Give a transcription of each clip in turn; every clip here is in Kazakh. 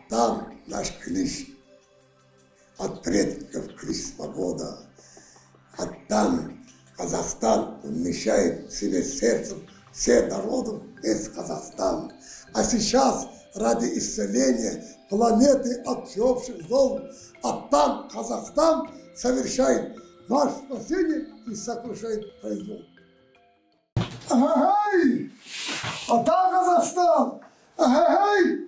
Оттам наш клич от предков клич свобода. Оттам Казахстан вмещает в себе сердцем все народов весь Казахстан. А сейчас ради исцеления планеты от всеобщих зол, оттам Казахстан совершает наше спасение и сокрушает произвол. Ага-хай! Оттам Казахстан! Ага-хай!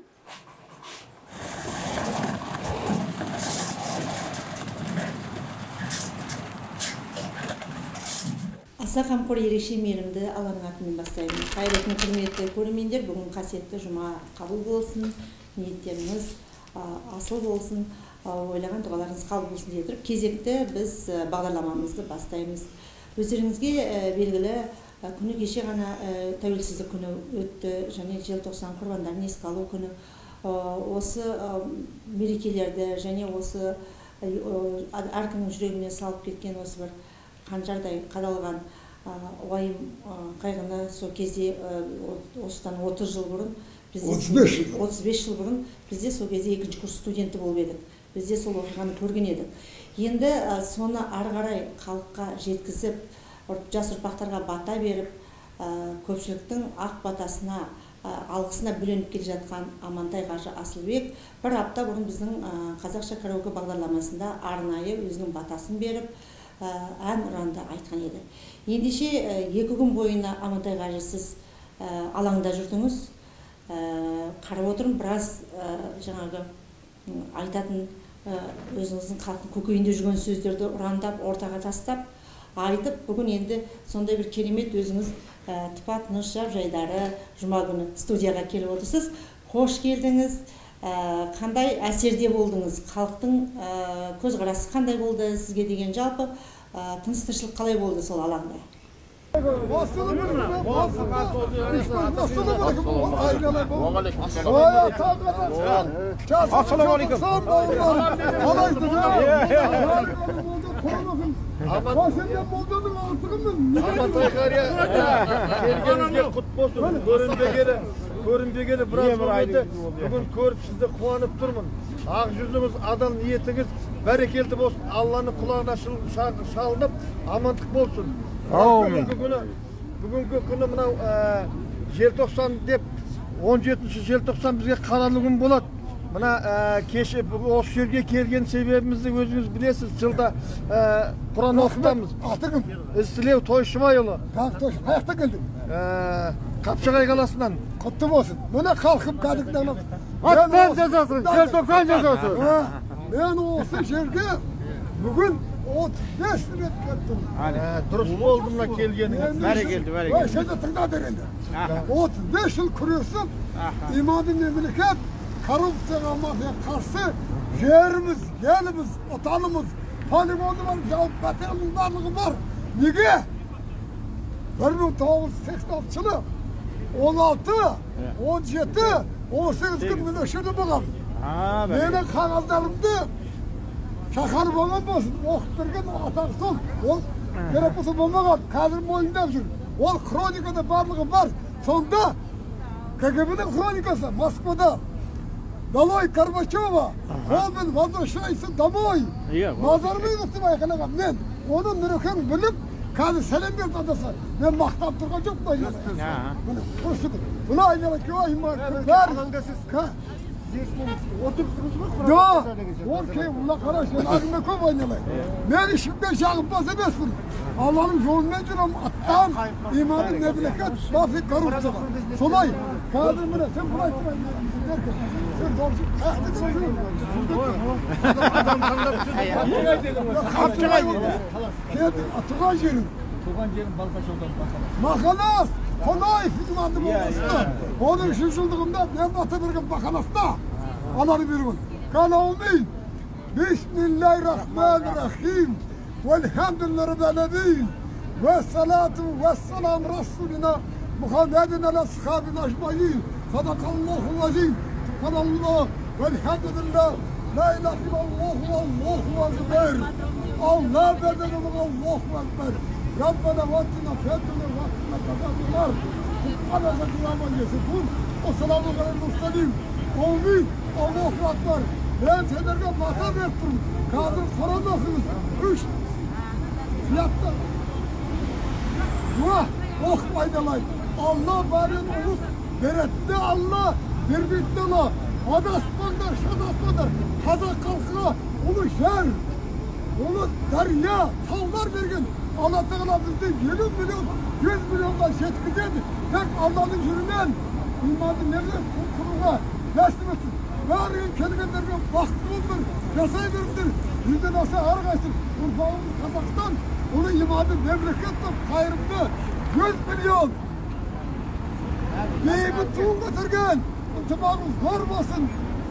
Аса қамқор ерекше мейірімді Алланың атымен бастаймын. Қайырлы құрметті көрермендер, бүгін қасиетті жұма қабыл болсын, ниеттеріңіз асыл болсын, ойлаған дұғаларыңыз қабыл болсын дей тұрып, кезекті біз бағдарламамызды бастаймыз. Өздеріңізге белгілі күні кеше ғана тәуелсіздік күні өтті, және желтоқсан құрбандарын еске алу күні. Осы мерекелерді және осы әркімнің жүрегіне салып кеткен осы бір қанжардай қадалған уайым қайғыны сол кезде осыдан 30 жыл бұрын 35 жыл бұрын бізде сол кезде 2-ші курс студенті болып едік. Бізде сол оқиғаны көрген едік. Енді соны ары қарай халыққа жеткізіп, жас ұрпақтарға бата беріп, көпшіліктің ақ батасына, алғысына бөленіп келе жатқан Амантай Қажы Асылбек бір апта бұрын біздің қазақша караоке бағдарламасында арнайы өзінің батасын беріп, ән ұранды айтқан еді. Ендеше 2 күн бойына Амантай Қажы сіз алаңда жүрдіңіз. Қарап отырмын, біраз жаңағы айтатын өзіңіздің халықтың көкейінде жүрген сөздерді ұрандап, ортаға тастап, айтып, бүгін енді сондай бір керемет өзіңіз тұпа-тыныш жап-жайдары жұма күні студияға келіп отырсыз. Қош келдіңіз. Қандай әсерде болдыңыз? Халықтың көзқарасы қандай болды сізге деген, жалпы тыныс-тіршілік қалай болды сол алаңда? Көрінбегені біраз болмайды. Бүгін көріп сізді қуанып тұрмын. Ақ жүзіңіз, адал ниетіңіз бәрекелді болсын. Алланың құлағына шалынып, амандық болсын. Бүгінгі күні мынау желтоқсан деп 17 желтоқсан бізге қаралы күн болады. Мына кеше осы жерге келген себебімізді өзіңіз білесіз. Жылда Құран оқытамыз. Істілеу Тойшыбайұлы. Қаяқта келдің? Қапшағай қаласынан. Құтты болсын. Мұны қалқып кәдіктен аттан жазасын, желтоқсан жазасын. Мен осы жерге бүгін 35 рет кеттім. Дұрыс болды мына келгеніңіз. Бәрекелді. Сені тыңда дегенде. 35 жыл күресіп, иманды мемлекет, коррупцияға мафия қарсы жеріміз, еліміз, отанымыз, полигонды бар, жауап пәтерінің барлығы бар. Неге? 1986 жылы 16, 17, 18 күн мөлшерде болған. Менің қағаздарымды шақар болған болсын, оқып берген атағы сол. Ол керапысы болмаған, қазір мойындап жүр. Ол хроникада барлығы бар. Сонда КГБ-дің хроникасы Москвада Долой Горбачева, қолмен возвращайся домой. Назармен ұстып айқалаған мен. Оның нұрекең біліп, қазір сәлем берді адаса. Мен мақтап тұрған жоқ та еді. Бұны айнала көйма, бәрі. Отырсыз ғой? Да, ол кейін мұна қара сен ағыма көп айналай. Мен ішімде жағымпаз емеспін. Алланың жолымен жүрем, аттан, иманын мемлекет, мафия коррупцияға. Солай, қазір міне, сен бұлай тұрайын. Сен жолшы, қақты тұрайын. Қапшығай болды. Туған жерім. Туған жерім Балқашаудан Бақалас. Бақалас, Қонаев иманды болмасына. 13 жылдығында мен бата берген Бақаласта. Алланы берген. Қалаумен. Бисмиллахиррахманиррахим. Вальхамдулиллахи раббил аламин. Вассалату вассалам расулина Мухаммадин аля асхабин ажмаин. Садақаллаху азим. Субханаллах. Вальхамдулиллах. La ilahe illallah Allahu ekber. Allah bedeli Allahu ekber. Rabbena vatina fetine vatina kazanlar. Subhanallah kıyaman yesifun. O selamu aleyhi mursalim. Amin. Allahu Akbar. Ben sizlerge bata verdim. Kazım Kur'an okuyunuz. 3 fiyatta. Dua ok faydalayın. Allah bariyen olur. Beretli Allah. Birbirli Allah. Adasmanlar, şadasmanlar. Kazak kalkına. Onu şer. Onu derya. Tavlar vergen. Allah Teala bizde 20 milyon, 100 milyonla yetkizedi. Tek Allah'ın yürünen. İmanı nevlet kuruluna. Yaşlı mısın? Yarın kendilerine vakti oldur. Yasay verimdir. Bizden olsa harikaysın. Urfa'nın Kazakistan. Onun imanı memleketle hayırımda 100 milyon. Beybi tuğun getirgen. İntibamız zor olsun.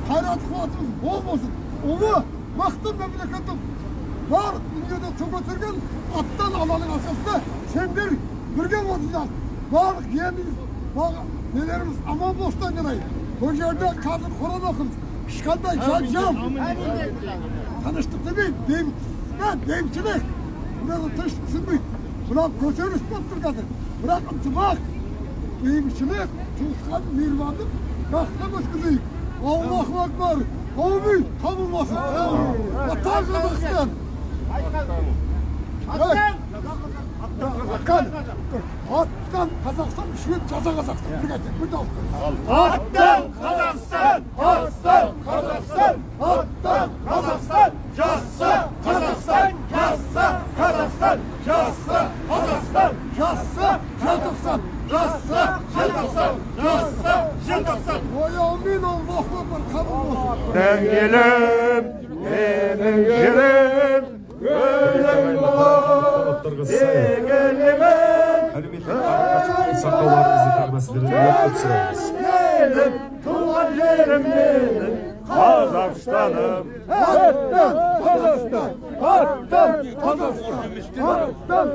Hayrat kuvvetimiz bol olsun. Onu vakti memleketim var. Dünyada tuğun getirgen. Attan alanın asasında sendir. Birge olacağız. Varlık yemiz. Nelerimiz aman bostan yanayız. Bu yerde Kazım Kur'an okuduk. İşgalda yaşayacağım. Tanıştık değil mi? Deyimçilik. Burada tanıştıksın mı? Bırak götürüş yaptır kadın. Bırak ıntibak. Deyimçilik. Çalışkan mirvanlık. Baktığımız kızıyım. Allahu Akbar. Amin. Kabul olsun. Vatan Kazakistan. Attan Kazakistan, şu caza Kazakistan. Attan Kazakistan, attan Kazakistan, attan Kazakistan, cassa Kazakistan, cassa Kazakistan, cassa Kazakistan, cassa Kazakistan, cassa Kazakistan, cassa Kazakistan. Vay amin Allahu Ekber kabul olsun. Dengelim, benim yerim, ölüm var, degelime. Әлеуметтік ара-қашықтықты сақтауларыңызды тағы сіздерден өтініп сұраймыз. Елім, туған жерім менің, Қазақстаным. Аттан Қазақстан, аттан Қазақстан, аттан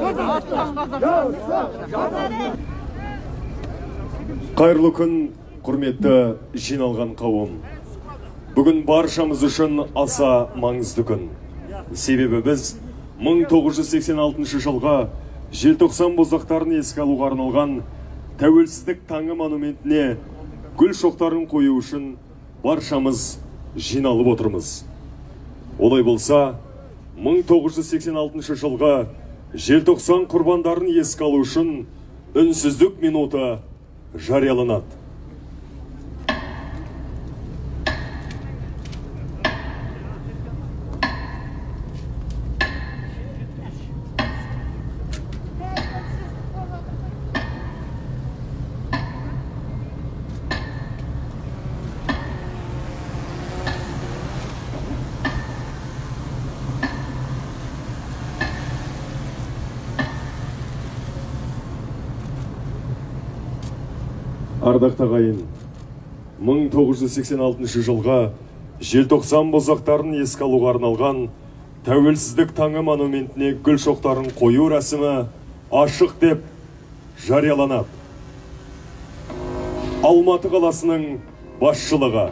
Қазақстан. Қайырлы күн, құрметті жиналған қауым. Бүгін баршамыз үшін аса маңызды күн. Себебі біз 1986 жылға желтоқсан боздақтарын еске алуға арналған Тәуелсіздік таңы монументіне гүл шоқтарын қою үшін баршамыз жиналып отырмыз. Олай болса, 1986 жылға желтоқсан құрбандарын еске алу үшін үнсіздік минуты жарияланады. Ардақты ағайын, 1986 жылға желтоқсан боздақтарын еске алуға арналған Тәуелсіздік таңы монументіне гүл шоқтарын қою рәсімі ашық деп жарияланады. Алматы қаласының басшылығы.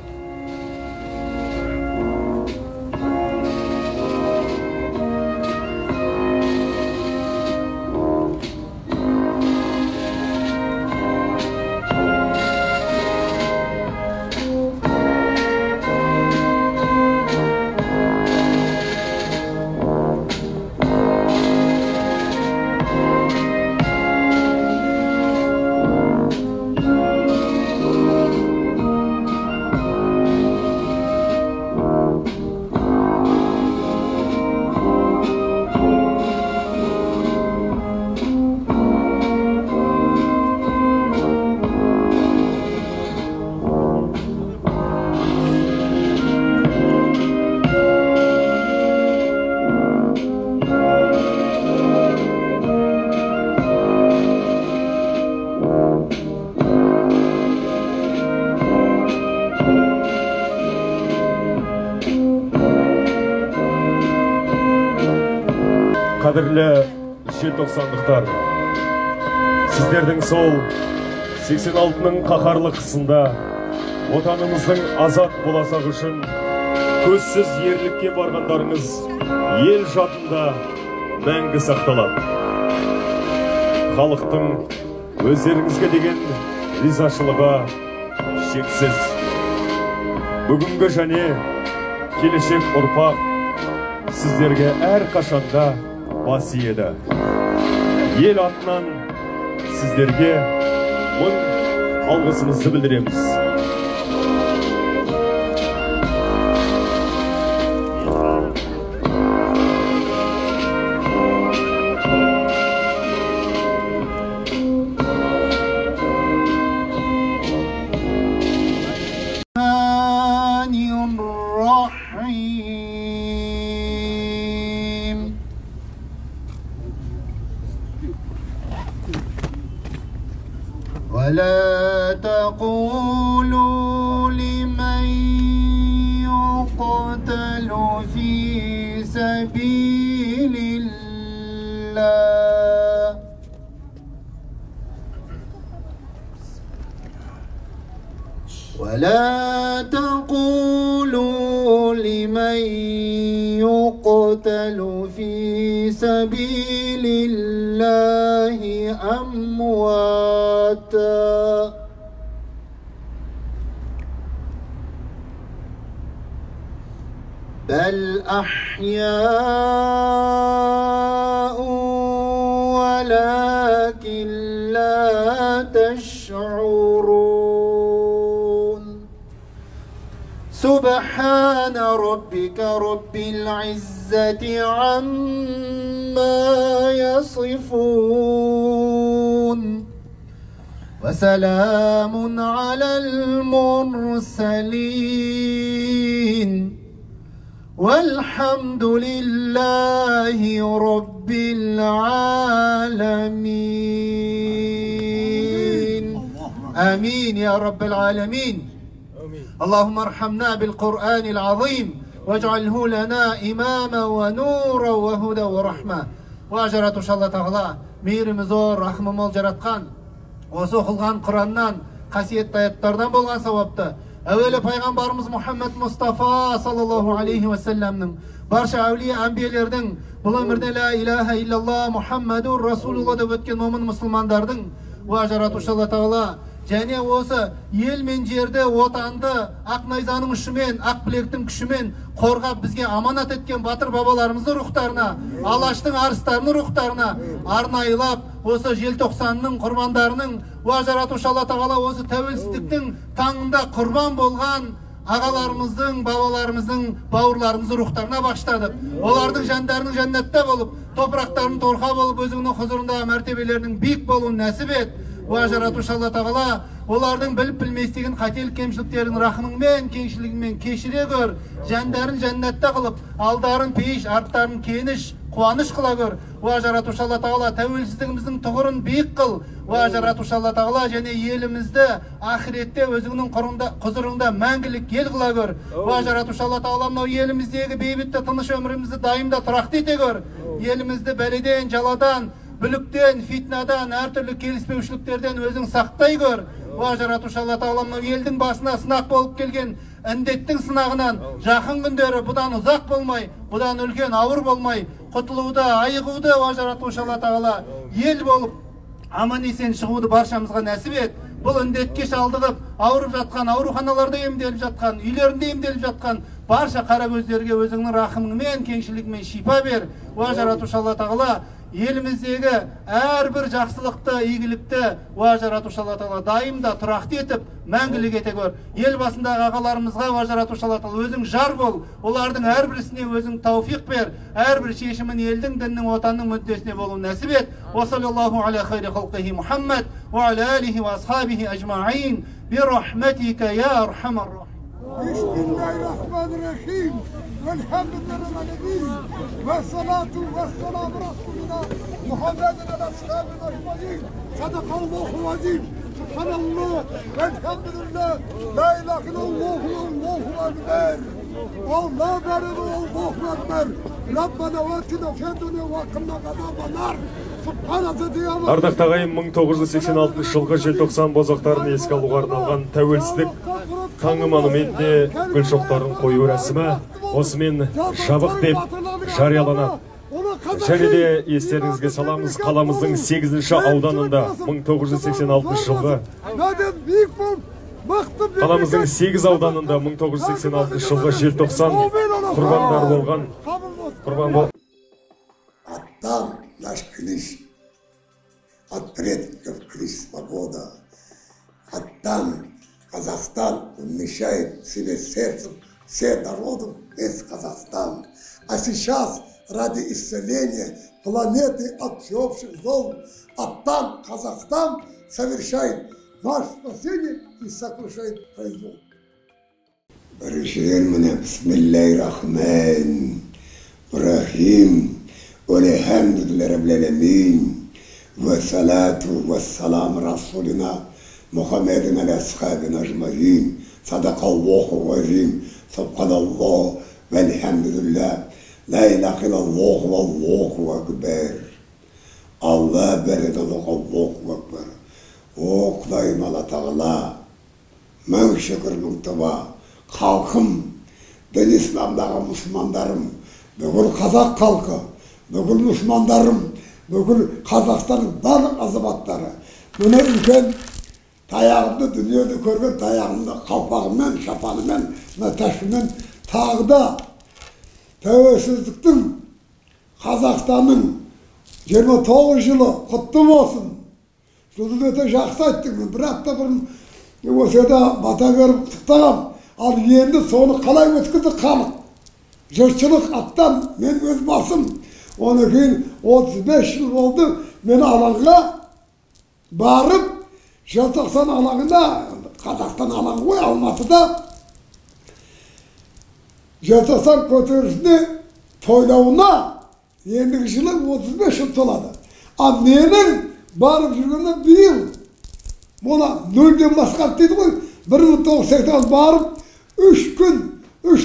Қадірлі желтоқсандықтар, сіздердің сол 86-ның қаһарлы қысында отанымыздың азат болашағы үшін көзсіз ерлікке барғандарыңыз ел жадында мәңгі сақталады. Халықтың өздеріңізге деген ризашылығы шексіз. Бүгінгі және келешек ұрпақ сіздерге әр қашанда бас иеді. Ел атынан сіздерге мың алғысымызды білдіреміз. ولا تقولوا لمن يقتل في سبيل الله ولا تقولوا لمن يقتل في سبيل الله أمواتا بل أحياء ولكن لا تشعرون سبحان ربك رب العزة عما يصفون وسلام على المرسلين والحمد لله رب العالمين آمين يا رب العالمين. اللهم ارحمنا بالقرآن العظيم واجعله لنا إماما ونورا وهدى ورحمة. وأجرت الله تعالى ميرم زور رحمة مول жаратқан осы оқылған Құраннан қасиетті аяттардан болған сауапты әуелі пайғамбарымыз Мұхаммед Мұстафа саллаллаху алейхи уассаламның барша әулие әмбиелердің бұл өмірде ла илаха иллалла Мұхаммадур Расулулла деп өткен момын мұсылмандардың уажаратушы Алла Тағала және осы ел мен жерді отанды ақ найзаның ұшымен ақ білектің күшімен қорғап бізге аманат еткен батыр бабаларымыздың рухтарына алаштың арыстарының рухтарына арнайылап осы желтоқсанның құрбандарының уажаратушы Алла Тағала осы тәуелсіздіктің таңында құрбан болған ағаларымыздың, бабаларымыздың, бауырларымыздың рухтарына бағыштадық. Олардың жандарының жәннатта болып, топырақтарының торқа болып, өзіңнің хұзырында мәртебелерінің биік болуын нәсіп ет. Уажаратушы Алла Тағала олардың біліп білместеген қателік кемшіліктерін рахымыңмен, кеңшілігіңмен кешіре көр. Жандарын жәннатта қылып, алдарын пейіш, арттарын кеніш, қуаныш қыла көр. Уажаратушы Алла Тағала тәуелсіздігіміздің тұғырын биік қыл. Уажаратушы Алла Тағала және елімізді ақыретте өзіңнің құзырыңда мәңгілік ел қыла көр. Уажаратушы Алла Тағала мынау еліміздегі бейбітті тыныш өмірімізді дайымда тұрақты ете көр. Елімізді бәледен, жаладан, бүліктен, фитнадан, әртүрлі келіспеушіліктерден өзің сақтай көр. Уажаратушы Алла Тағала мынау елдің басына сынақ болып келген індеттің сынағынан жақын күндері бұдан ұзақ болмай, бұдан үлкен ауыр болмай, құтылуды, айығуды уажаратушы Алла Тағала ел болып аман есен шығуды баршамызға нәсіп ет. Бұл індетке шалдығып, ауырып жатқан, ауруханаларда емделіп жатқан, үйлерінде емделіп жатқан барша қара көздерге өзіңнің рахымыңмен, кеңшілігімен шипа бер. Уажаратушы Алла Тағала еліміздегі әрбір жақсылықты, игілікті уажаратушы Алла Тағала дайымда тұрақты етіп, мәңгілік ете көр. Ел басындағы ағаларымызға уажаратушы Алла Тағала өзің жар бол, олардың әрбірісіне өзің тауфиқ бер, әрбір шешімін елдің, діннің, отанның мүддесіне болуын нәсіп ет. Уассалаллаху аля хайри халқихи Мұхаммад ва аля алихи ва асхабихи ажмаин би рахматика я архамар рахим. Bismillahirrahmanirrahim. Velhamdülillahi ve salatu ve selamu Resulina Muhammedin ala sahabin ajmain. Sadakallahu azim. Subhanallah. Velhamdülillah. La ilahe illallah. Allahu ekber. Allah berim Allahu ekber. Rabbana vatina fendune ve kılna gadaba nar. Ардақты ағайын, 1986 жылғы желтоқсан бозақтарын еске алуға арналған тәуелсіздік таңы монументіне гүл шоқтарын қою рәсімі осымен жабық деп жарияланады. Және де естеріңізге саламыз, қаламыздың 8-ші ауданында 1986 жылғы қаламыздың 8 ауданында 1986 жылғы желтоқсан құрбандар болған Оттам наш ключ от предков ключ свобода. Оттам Казахстан умещает в себе сердцем все народов весь Казахстан. А сейчас ради исцеления планеты от всеобщих зол, оттам Казахстан совершает наше спасение и сокрушает произвол. Біріншіден міне Бисмиллахир-Рахманир-Рахим Валхамдулиллахи Раббил Аламин Вассалату вассалам Расулина Мухаммадин аля асхабина ажмаин Садақаллаху азим Сабханаллах Валхамдулиллах Ла илаха иллаллах валлаху акбар. Allah berede Allahu akbar. O Құдайым Алла Тағала, мың шүкір мың тоба, халқым, дін исламдағы мұсылмандарым, бүкіл қазақ халқы, бүкіл мұсылмандарым, бүкіл Қазақстанның барлық азаматтары, міне үлкен таяғымды, дүниеде көрген таяғымды қалпағыммен, шапанымен, тәшімен тағы да тәуелсіздіктің Қазақстанның 29 жылы құтты болсын. Жұлдыз өте жақсы айттың, мен бір апта бұрын осы жерде бата беріп құттықтағам. Ал енді соны қалай өткізді халық? Жұртшылық аттан мен өз басым. Оны кейін 35 жыл болды, мен алаңға барып, желтоқсан алаңында, Қазақстан алаңы ғой, Алматыда желтоқсан көтерілісіне тойлауына ендігі жылы 35 жыл толады. А менің барып жүргенде биыл, мұна нөлден басқарып дейді ғой, 1980 барып, 3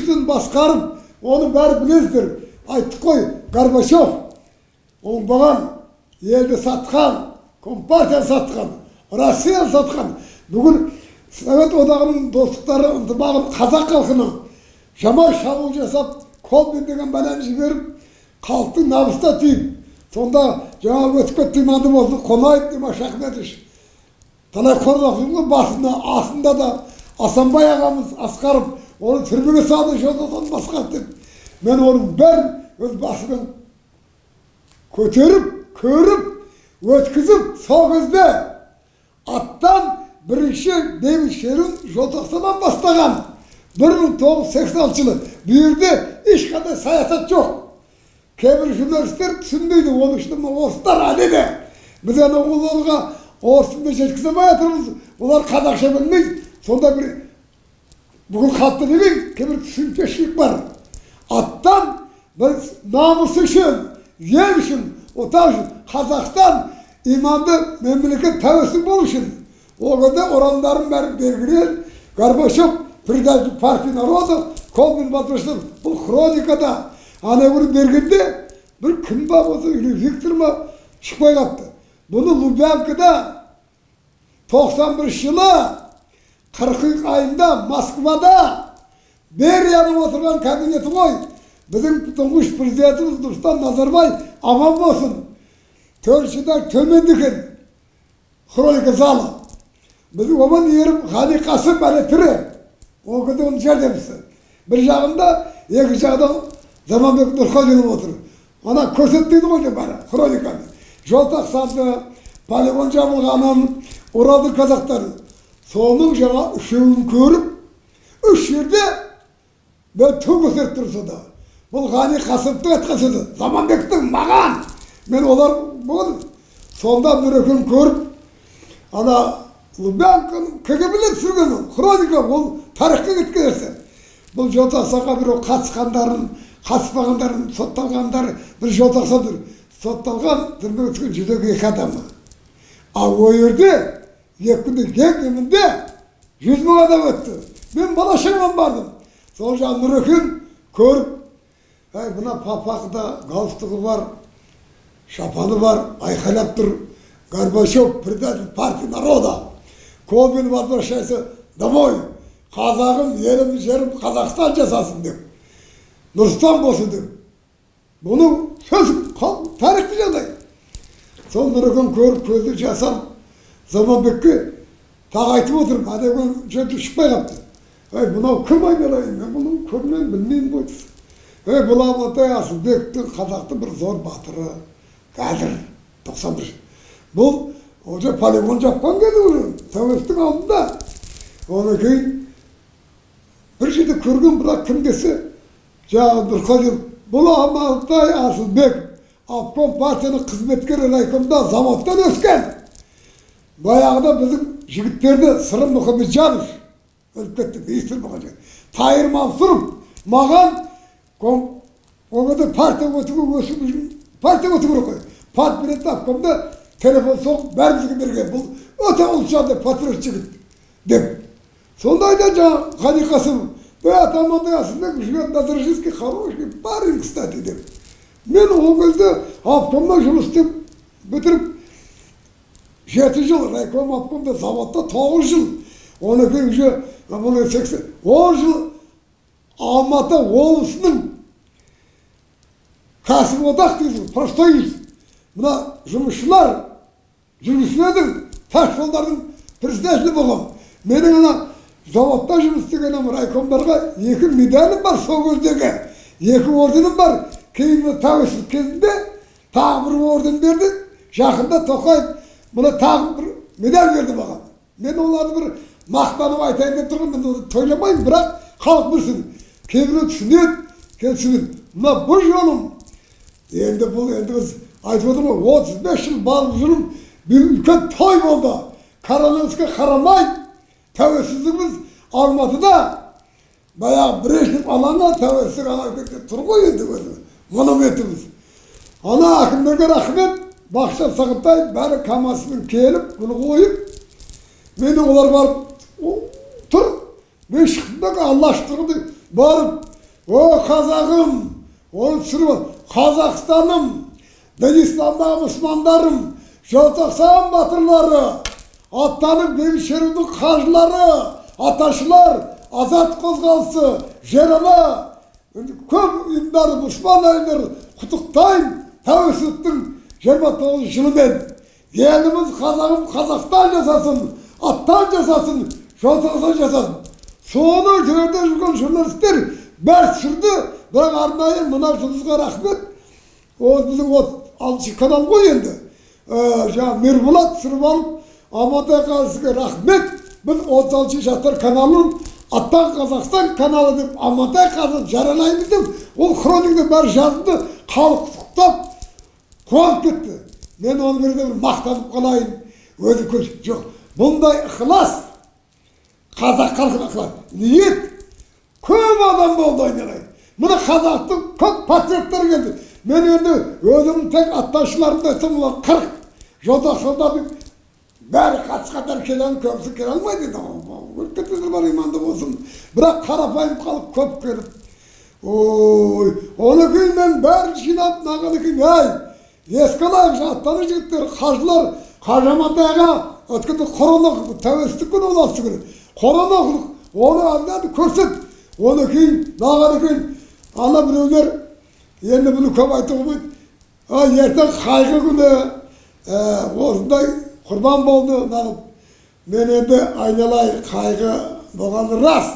түн басқарып, оны бәрі білесіздер. Айттық қой, Горбачев, ол баған елді сатқан, Компартия сатқан, Россия сатқан. Бүгін Совет одағының достықтары ынтымағын қазақ халқына жаман шабуыл жасап, қолмен деген бәләні жіберіп, халықтың намысына тиіп, сонда жаңа өтіп кетті иманды болсын, Қонаев Димаш Ахметович. Талай қорлақшылығы басында, астында да Асанбай ағамыз Асқаров, оны түрмеге салды, жолдасынан басқарды деп. Мен оның бәрін өз басымен көтеріп, көріп, өткізіп, сол кезде аттан бірінші бейбіт шеру желтоқсаннан бастаған. 1986 жылы бұл жерде ешқандай саясат жоқ. Кейбір журналистер түсінбейді, оның үшін орыстар әледі. Біз оларға орысында жеткізе алмай жатырмыз, олар қазақша білмейді. Сонда бір бүгін халықты демейді, кейбір түсінбеушілік бар. Аттан біз намыс үшін, ел үшін, отан үшін, Қазақстан иманды мемлекет тәуелсіз болу үшін. Ол кезде ұрандарын бәрін белгілер, Горбачев, предатель партии народа, Колбин Батыршын, бұл хроникада. Ана бір бергенде, бір кім ба болса, Виктор ма шықпай қапты. Бұны Лубянкада 91 жылы, қыркүйек айында Москвада Берияның отырған кабинеті ғой. Біздің тұңғыш президентіміз Нұрсұлтан Назарбаев аман болсын. Төртшіде төмендеген хроника залы. Біздің оған еріп Ғани Қасым әлі тірі. Ол күнде оның жәрдемшісі. Бір жағында, екі жағдан Заманбек Нұрқадилов отыр. Ана көрсетпейді ғой деп бәрі хрониканы. Желтоқсанды, полигон жабылғанын, Уралдың қазақтарын. Соның жаңа үшеуін көріп, үш жерде мен түн көтеріп тұр сонда. Бұл Ғани Қасымовтың айтқан сөзі, Заманбектің маған. Мен олар болды. Сонда Нұрекең көріп, ана Лубянканың КГБ-лен түсірген хроника, ол тарихқа кеткен нәрсе. Бұл желтоқсанға бір қатысқандарын, қатыспағандарын, сотталғандары бір желтоқсандыр. Сотталған түрмеге түскен 102 адамы. Ал ол жерде екі күнде ең кемінде 100 мың адам өтті. Мен бала шағам бардым. Сол жаңа Нұрекең көріп, мына папақта галстуғы бар, шапаны бар, айқайлап тұр. Горбачев, предатель партии народа. Колбин возвращайся домой. Қазағым, елім, жерім, Қазақстан жасасын деп. Нұрсұлтан болсын деп. Бұның сөзі тарихты жағдай. Сол Нұрекең көріп көзді жасап, Заманбекке тағы айтып отырмын, адегін жерді шықпай қапты. Бұнау кім айналайын, мен бұны көрмеймін, білмеймін ғой. Бұл Амантай Асылбектің қазақтың бір зор батыры, қазір 91. Бұл уже полигон жапқан деді уже, Советтің алдында. Оны кейін бір жерде көрген бірақ кім десе, жаңағы Нұрқадил, бұл Амантай Асылбек, обком партияның қызметкері райкомда заводтан өскен. Баяғыда біздің жігіттерді Сырым Мұхамеджанов өліп кетті, министр болған жігіт. Тайыр Мансұров маған оңада партия өтуге қой. Партбилетті обкомда телефон соғып бәрімізге берген. Бұл өте ұлтжанды патриот жігіт деп. Сондайда жаңа Ғани Қасымов, Амантай Асылбек живет на Дзержинский хороший, парень, кстати, деп. Мен ол кезде обкомда жұмыс істеп бітіріп 7 жыл, райком обкомда заводта 9 жыл. Оны кейін уже 10 жыл Алматы облысының кәсіподақ дейміз, профсоюз. Мына жұмысшылар, жүргізушілердің, тас жолдардың председателі болған. Менің ана заводта жұмыс істеген райкомдарға 2 медалім бар сол кездегі. 2 орденім бар. Кейін тәуелсіздік кезінде тағы бір орден берді. Жақында Тоқаев мұны тағы бір медаль берді маған. Мен оларды бір мақтанып айтайын деп тұрмын, мен оны тойламаймын, бірақ халық білсін. Кейбіреу түсінеді, түсінеді. Мына бұл жолым, енді біз айтып отырмын, 35 жыл барып жүрім, бір үлкен той болды. Коронавирусқа қарамай, тәуелсіздігіміз Алматыда, баяғы Брежнев алаңа тәуелсіздік алаңа тұр ғой енді өзі, монументіміз. Ана әкімдерге рахмет, Бақытжан Сағынтаев бәрі камасымен келіп, бұны қойып, менің олар барып тұр, мен шықтымдағы Алла шықтырғыды барып, о қазағым, оны түсіріп, Қазақстаным, дін исламдағы мұсылмандарым, желтоқсан батырлары, аттанып бейбіт шерудің қажылары, аташылар, азат қозғалысы, жерана, көп ұйымдары, мұсылман әйелдері құттықтаймын тәуелсіздіктің 29 жылымен. Еліміз қазағым Қазақстан жасасын, аттан жасасын, желтоқсан жасасын. Соны жерде жүрген журналистер бәрі түсірді, бірақ арнайы мына жұлдызға рахмет. Ол біздің 36 канал ғой енді. Жаңа Мерболат түсіріп алып, Амантай Асылбекке рахмет. Біз 36 жастар каналын Аттан Қазақстан каналы деп Амантай Асылбек жаралаймыз деп, ол хроникада бәрі жазылды, халық құттықтап қуанып кетті. Мен оны бірде бір мақтанып қалайын, өзі көрсетіп жоқ. Бұндай ықылас, қазақ халқына ықылас, ниет, көп адам болды айналайын. Мына қазақтың көп патриоттар келді. Мен енді өзім тек аттаншыларымды айтсам, олар 40 жолдасшылардың бәрі қатысқандар келемін, көбісі келе алмайды. Өткетіңдер бар иманды болсын. Бірақ қарапайым қалып көп келіп. Оны кейін мен бәрін жинап, нағаны кейін, ескі алайық аттаны жігіттер, қажылар, Қажы Амантайға өткенде Құран оқыдық, тәуелсіздік күні 16 күні. Құран оқыдық, оны алдады көрсет. Оны кейін, нағаны кейін, ана біреулер, енді бұны көп айтуға болмайды. Ертең қайғы күні, осындай құрбан болды, нағып. Мен енді айналайын қайғы болғаны рас.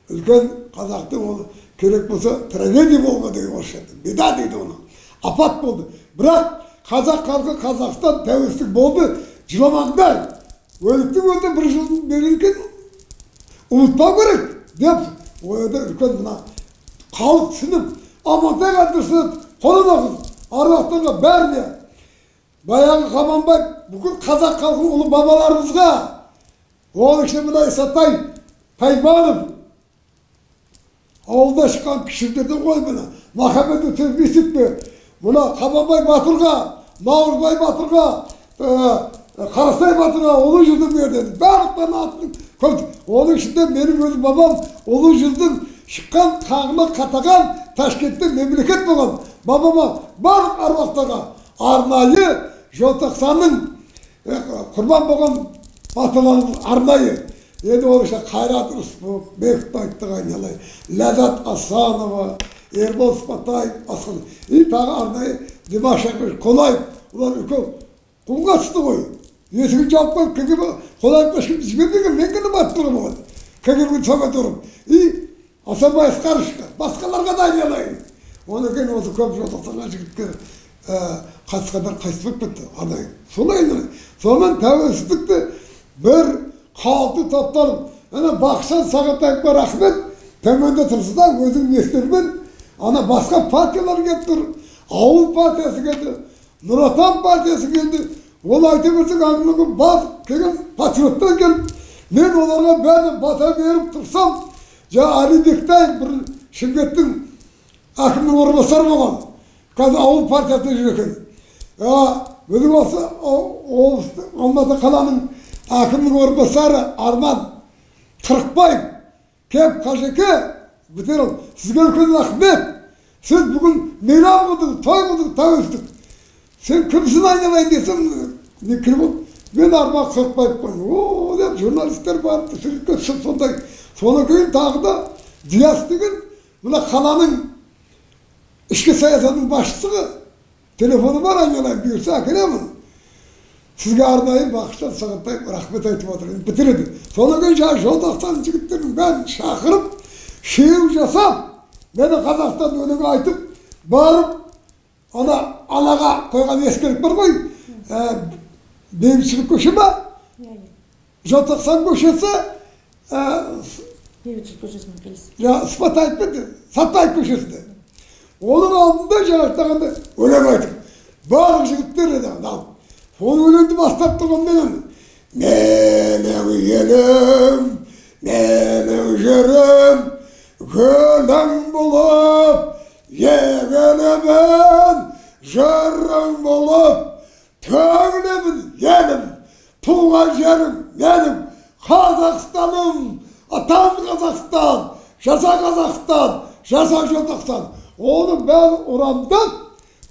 Үлкен қазақтың оны керек болса трагедия болға деген орысша. Беда дейді оны. Апат болды. Бірақ қазақ халқы Қазақстан тәуелсіздік болды. Жыламаңдар. Өліктің өзінде бір жылдың берілген ұмытпау керек деп, ойда үлкен мына халық түсініп, Амантайға түсініп, қолын оқып, аруақтарға бәріне. Баяғы Қабанбай бүкіл қазақ халқының ұлы бабаларымызға, оның ішінде мына Исатай Тайманов, ауылда шыққан кішілерден ғой мына, Махамбет Өтебесов пе, мына Қабанбай батырға, Наурызбай батырға, Қарасай батырға ұлы жүзді берді. Барлықтан атын көп. Оның ішінде менің өз бабам ұлы жүздің шыққан, қағына қатаған Ташкентте мемлекет болған. Бабама барлық аруақтарға арнайы желтоқсанның құрбан болған батырларымыз арнайы. Енді ол үшін Қайрат Рысқұлов, Бектің айттық айналай, Ләззат Асанова, Ербол Спатаев, басқа. И тағы арнайы Димаш Ақмешев, Қонаев, олар үлкен құлға түсті ғой. Есігін жауып қойып, КГБ қолайып қашып жібермеген, мен кімді басып тұрмын оған. КГБ соға тұрып. И Асанбай Асқаровқа, басқаларға да айналайын. Оны кейін осы көп жолдастарға жігітке қатысқандар қайтыс болып кетті. Солай айналайын. Сонымен тәуелсіздікті бір қалты топталып, ана Бақытжан Сағынтаевқа рахмет, төменде тұрсы да өзің естермен, ана басқа партиялар келіп тұр. Ауыл партиясы келді, Нұр Отан партиясы келді. Ол айта берсек аңғымығы бар келген патриоттан келіп, мен оларға бәрін бата беріп тұрсам, Али Бектаев бір Шымкенттің әкімнің орынбасары болған. Қазір ауыл партиясында жүр екен. Өзің осы Алматы қаланың әкімнің орынбасары Арман Қырықбаев келіп Қажеке, бітіріп, сізге үлкен рахмет. Сіз бүгін мейрам қылдыңыз, той қылдыңыз, тәуелсіздік. Сен кімсін айналайын десем, не кіріп, мен Арман Қырықбаев қойын. О, деп журналистер барып, суретке түсіп сондай. Содан кейін тағы да Диас деген, мына қаланың ішкі саясатының басшысы, телефоны бар, айналайын бұйырса әкелемін. Сізге арнайы Бақытжан Сағынтаев рахмет айтып отыр, бітіреді. Содан кейін жолдастан жігіттердің бәрін шақырып, шеу жасап, мені Қазақстан өлеңі айтып, барып, анаға қойған ескерік бар ғой, бейбітшілік көше ма? Желтоқсан көшесі, бейбітшілік көшесінің келесі. Сатпаев пен Сатпаев көшесінде. Оның алдында жаңақтағанда өлең айтып, барлық жігіттер еді алып. Ол өлеңді бастап тұрған менің елім, менің жерім, гүлің болып, егілімін, жырың болып, төгілімін елім, туған жерім менің, Қазақстаным, атам Қазақстан, жаса Қазақстан, жаса Желтоқсан. Оны бәрі ұрамдап,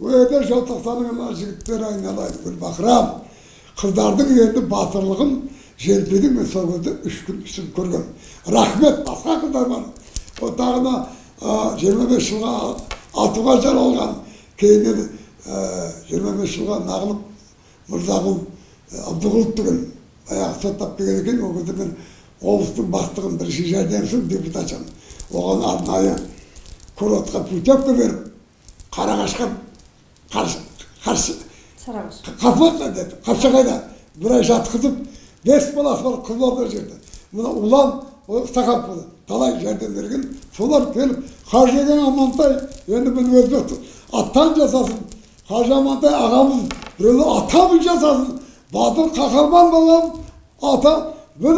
өйде Желтоқсанның жігіттері айналайды, Гүлбақырам. Қыздардың енді батырлығын желпедің мен сол кезде 3 күн үшін көрген. Рахмет, басқа қыздар бар. O dağına 25 yılға атуға жаралған, кейінен 25 жылға нағылып Мырзағұл Абдығұлов деген аяғы соттап келген екен. Ол кезде мен облыстың бастығын бірінші жәрдемшім депутатшым. Оған арнайы Куротқа путевка беріп, Қарағашқа қарсы Қапшағайда бір ай жатқызып, 5 баласы бар Қызылорда жерде. Мына Улан сақап болды. Талай жәрдем берген. Солар келіп, Қажеген Амантай, енді мен өзбек аттан жасасын. Қажы Амантай ағамыз біреулі атамыз жасасын. Батыр қақалман балам, ата, бір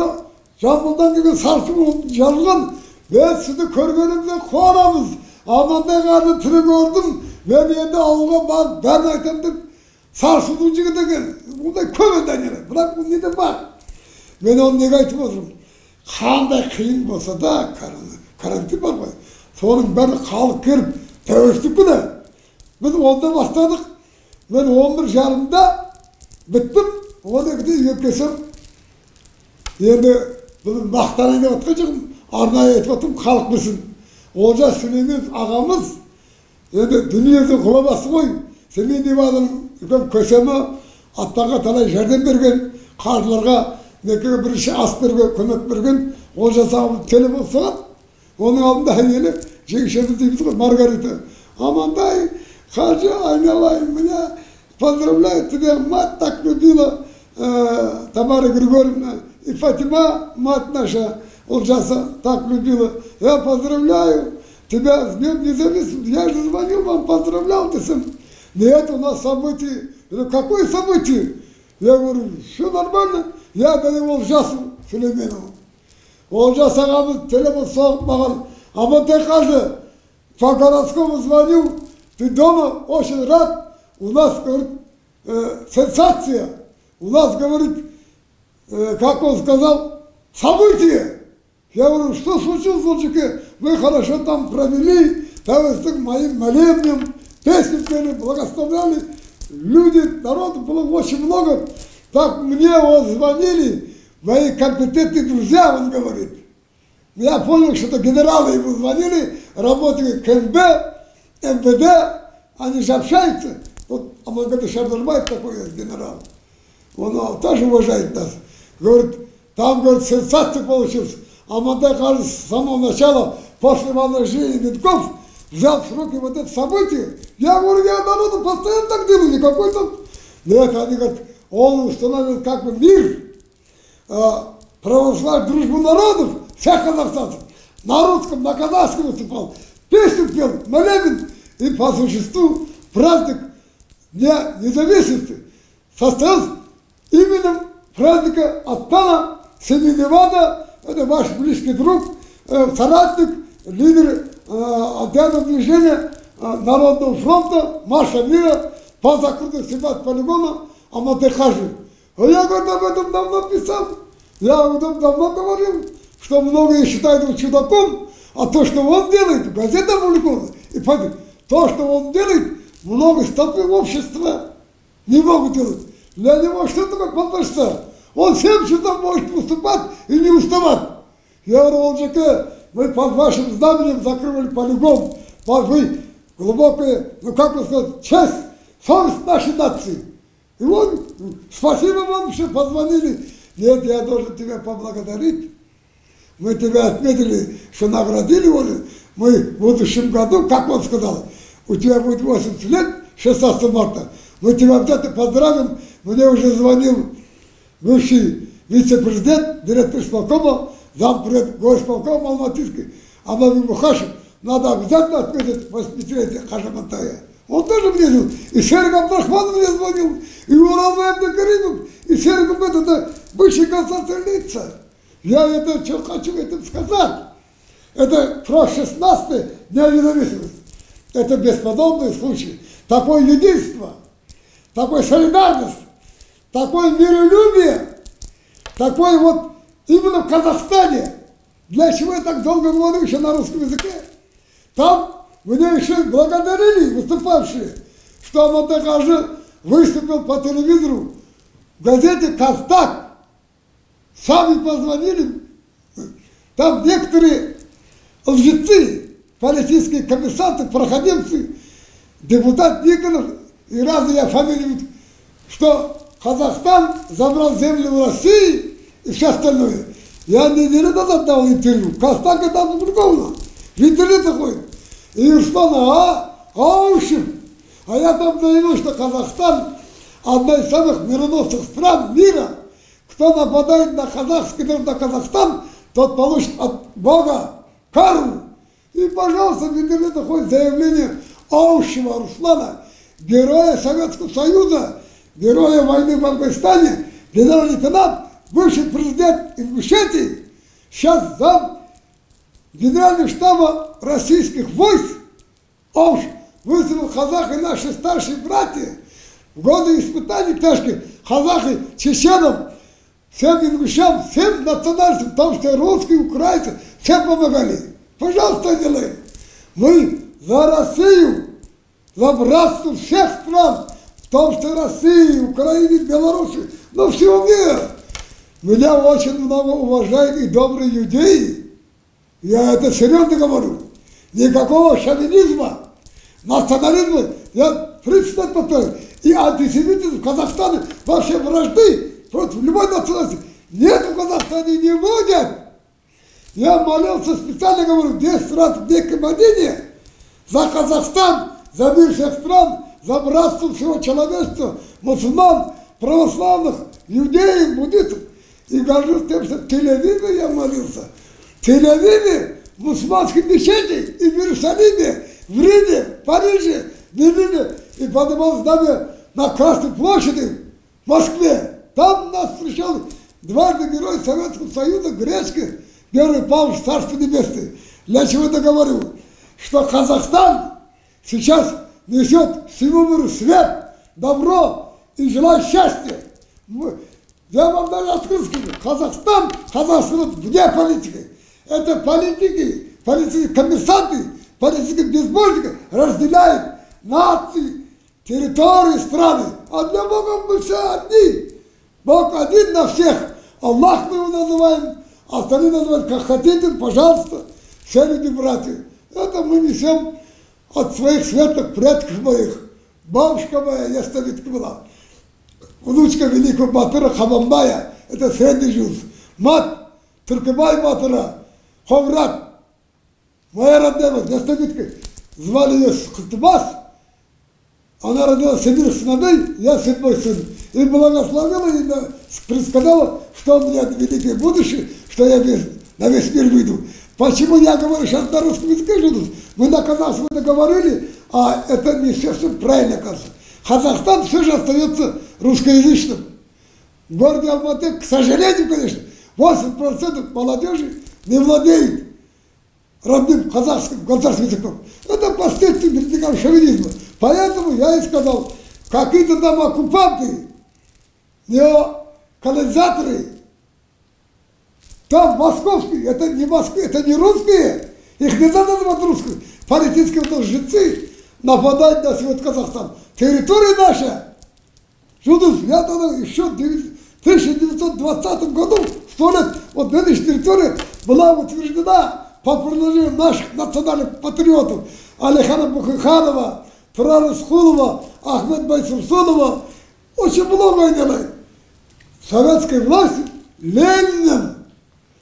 Жамбылдан келген сарсы жарылған. Мен сізді көргенімде қуанамыз. Амантай қаны тірі көрдім. Мен енді ауылға барып, бәрін айтам деп, сарсудың жігіт екен. Ондай көп әдәнелі. Бірақ бұл неде бар? Мен оны неге айтып отырмын? Қандай қиын болса да, карантин бар ғой. Соның бәрі халық келіп, тәуелсіздік күні. Біз онда бастадық. Мен 11:30-да біттім. 12-де епкесем. Енді бұл мақтанайын деп отқан жоқпын. Арнайы айтып отырмын, халық білсін. Олжас Сүлейменов ағамыз енді дүниесі құлабасы ғой. Семей Неваданың үлкен көсемі аттарға талай жәрдем берген, қаржыларға некеге бірінші ас беруге көмек берген. Олжас ағамыз телефон соғады. Оның алдында әйелі жеңшесі дейміз ғой, Маргарита. Амантай, Қажы, айналайын, меня поздравляю тебя, мать так любила, Тамара Григорьевна, и Фатима, мать наша, Олжаса так любила. Я поздравляю тебя с Днем Независимости. Я же звонил вам, поздравлял ты сам. Нет, у нас событие. Я говорю, какое событие? Я говорю, все нормально. Я даю Олжасу Сулейменову. Олжас ағамыз телефон соғып маған. Амантай Қажы, по городскому звоню. Ты дома? Очень рад. У нас, говорит, сенсация. У нас, говорит, как он сказал, событие. Я говорю, что случилось, мальчики? Мы хорошо там провели, товарищи моим молебнем, песни пели, благословляли. Люди, народу было очень много. Так мне вот звонили, мои компетентные друзья, он говорит. Я понял, что это генералы ему звонили, работают КНБ, МВД, они же общаются. Вот Амангады Шардербаев такой есть генерал. Он тоже уважает нас. Говорит, там, говорит, сенсация получилась. Амантай Карлович с самого начала, после возвращения Витков, взял в руки вот это событие. Я говорю, я народу постоянно так делаю, никакой там... Нет, они говорят, он установил как бы мир, православие, дружбу народов, всех казахстанцев. На русском, на казахском выступал, песню пел, молебен, и по существу праздник Дня независимости состоялся именно праздника Астана Семеневада, это ваш близкий друг, соратник, лидер антиатомного движения Народного фронта, Марша мира, по закрытию Сибат полигона Амантай Хажи. А я, говорит, об этом давно писал, я об этом давно говорил, что многие считают его чудаком, а то, что он делает, газета опубликована, и то, что он делает, много столпов общества не могут делать. Для него что такое полтора? Он 7 часов может выступать и не уставать. Я говорю, Волжаке, мы под вашим знаменем закрывали полигон, вы глубокая, ну как бы сказать, честь, совесть нашей нации. И вот, спасибо вам, что позвонили. Нет, я должен тебя поблагодарить. Мы тебя отметили, что наградили уже. Мы в будущем году, как он сказал, у тебя будет 80 лет, 16 марта. Мы тебя обязательно поздравим. Мне уже звонил бывший вице-президент, директор исполкома, зампред горисполкома Алматинской, Амалбек Мухашев. Надо обязательно отметить 80-летие Хажи Амантая. Он тоже мне звонил. И Серик Абдрахманов мне звонил, и Урал Абдукаримов, и Серик Абдрахманов, это бывший консультант лица. Я это что хочу этим сказать. Это про 16-й Дня независимости. Это бесподобный случай. Такое единство, такой солидарность, такое миролюбие, такое вот именно в Казахстане. Для чего я так долго говорю еще на русском языке? Там меня еще благодарили выступавшие, что Амантай Хажи выступил по телевизору в газете «Казтак». Сами позвонили. Там некоторые лжецы, политические комиссанты, проходимцы, депутат Никонов и разные фамилии, что Казахстан забрал землю в России и все остальное. Я неделю назад дал интервью. Казахстан это опубликовано. В интернете ходит. И Руслана, в общем, а я там заявил, что Казахстан одна из самых мироносных стран мира. Кто нападает на казахский народ, на Казахстан, тот получит от Бога кару. И, пожалуйста, в интернете ходит заявление общего Руслана, героя Советского Союза, героя войны в Афганистане, генерал-лейтенант, бывший президент Ингушетии, сейчас зам генерального штаба российских войск. Он вызвал казахи, наши старшие братья, в годы испытаний тяжких, казахи чеченам, всем ингушам, всем национальностям, потому что русские, украинцы, все помогали. Пожалуйста, делаем. Мы за Россию, за братство всех стран, в том, что России, Украине, Беларуси, но всего мира. Меня очень много уважают и добрые иудеи. Я это серьезно говорю. Никакого шовинизма, национализма, я 30 лет повторяю, и антисемитизм в Казахстане, вообще вражды против любой национальности нет в Казахстане, не будет. Я молился специально, говорю, 10 раз в Мекке, Медине за Казахстан, за мир всех стран, за братство всего человечества, мусульман, православных, иудеев, буддистов. И горжусь тем, что в Тель-Авиве я молился. В Тель-Авиве, в мусульманской мечети, и в Иерусалиме, в Риме, в Париже, в Берлине, и поднимал знамя на Красной площади в Москве. Там нас встречал дважды герой Советского Союза, греческий, Герой Павлович, Царство Небесное. Для чего это говорю? Что Казахстан сейчас несет всему миру свет, добро и желает счастья. Я вам даже открыто скажу, Казахстан вне политики. Это политики, коммерсанты, политики безбожники разделяют нации, территории, страны. А для Бога мы все одни. Бог один на всех. Аллах мы его называем, остальные называют как хотите, пожалуйста, все люди братья. Это мы несем от своих светлых предков моих. Бабушка моя, я ставитка была. внучка великого батыра Хабамбая, это средний жуз. Мать Туркебай батыра, Ховрат, моя родная мать, Ястагитка, звали ее Кутубас. Она родила 7 сыновей, я 7-й сын. И благословила, и предсказала, что у меня великое будущее, что я на весь мир выйду. Почему я говорю сейчас на русском языке, Жудус? Мы на казахском договорили, а это не совсем правильно, кажется. Казахстан все же остается русскоязычным. В городе Алматы, к сожалению, конечно, 80% молодежи не владеет родным казахским государственным языком. Это последствия вертикального шовинизма. Поэтому я и сказал, какие-то там оккупанты, колонизаторы, там московские, это не Москвы, это не русские, их не надо называть русскими. Политические лжецы нападают на сегодня Казахстан. Территория наша, Жудус, я тогда еще в 1920 году, 100 лет, вот эта территория была утверждена по предложению наших национальных патриотов Алихана Бухиханова, Турара Схулова, Ахмед Байсурсунова, очень много делает. Советской власти Лениным,